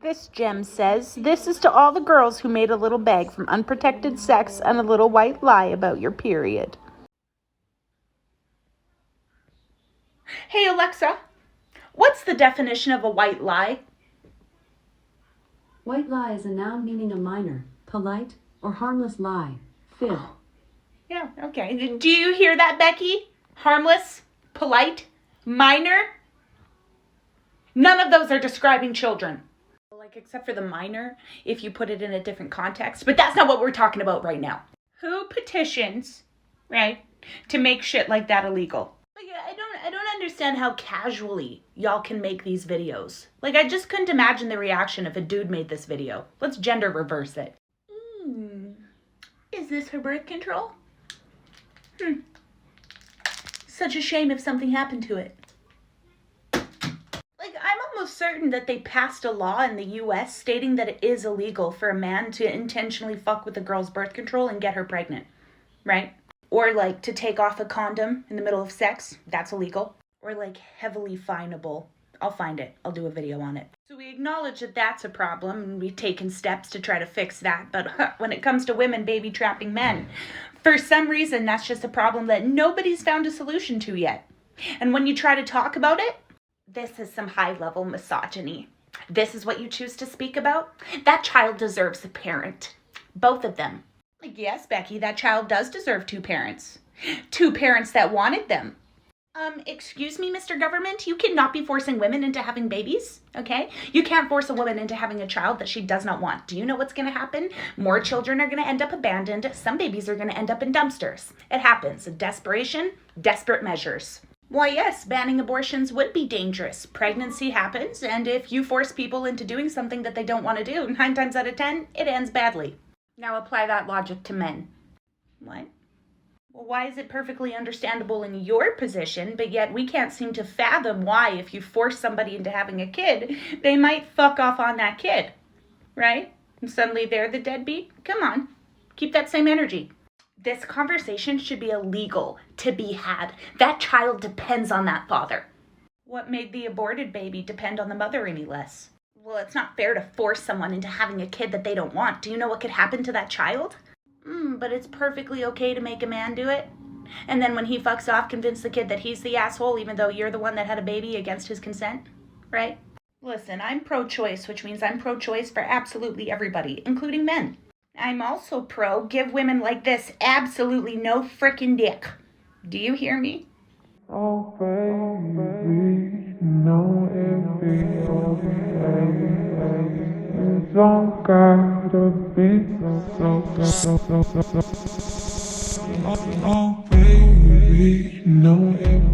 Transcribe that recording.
This gem says, "This is to all the girls who made a little bag from unprotected sex and a little white lie about your period." Hey Alexa, what's the definition of a white lie? White lie is a noun meaning a minor, polite, or harmless lie, fib. Yeah, okay. Do you hear that, Becky? Harmless, polite, minor? None of those are describing children. Like, except for the minor, if you put it in a different context. But that's not what we're talking about right now. Who petitions, right, to make shit like that illegal? Like, I don't understand how casually y'all can make these videos. Like, I just couldn't imagine the reaction if a dude made this video. Let's gender reverse it. Is this her birth control? Such a shame if something happened to it. Like, I'm almost certain that they passed a law in the US stating that it is illegal for a man to intentionally fuck with a girl's birth control and get her pregnant, right? Or like to take off a condom in the middle of sex, that's illegal. Or like heavily finable. I'll find it. I'll do a video on it. So we acknowledge that that's a problem and we've taken steps to try to fix that. But when it comes to women baby trapping men, for some reason that's just a problem that nobody's found a solution to yet. And when you try to talk about it, this is some high-level misogyny. This is what you choose to speak about? That child deserves a parent. Both of them. Like, yes, Becky, that child does deserve two parents. Two parents that wanted them. Excuse me, Mr. Government, you cannot be forcing women into having babies, okay? You can't force a woman into having a child that she does not want. Do you know what's going to happen? More children are going to end up abandoned. Some babies are going to end up in dumpsters. It happens. Desperation, desperate measures. Why, yes, banning abortions would be dangerous. Pregnancy happens, and if you force people into doing something that they don't want to do, 9 times out of 10, it ends badly. Now apply that logic to men. What? Well, why is it perfectly understandable in your position, but yet we can't seem to fathom why, if you force somebody into having a kid, they might fuck off on that kid, right? And suddenly they're the deadbeat? Come on, keep that same energy. This conversation should be illegal to be had. That child depends on that father. What made the aborted baby depend on the mother any less? Well, it's not fair to force someone into having a kid that they don't want. Do you know what could happen to that child? But it's perfectly okay to make a man do it. And then when he fucks off, convince the kid that he's the asshole, even though you're the one that had a baby against his consent, right? Listen, I'm pro-choice, which means I'm pro-choice for absolutely everybody, including men. I'm also pro give women like this absolutely no frickin' dick. Do you hear me? Oh baby, no it be okay. It don't gotta be so. Oh baby, no it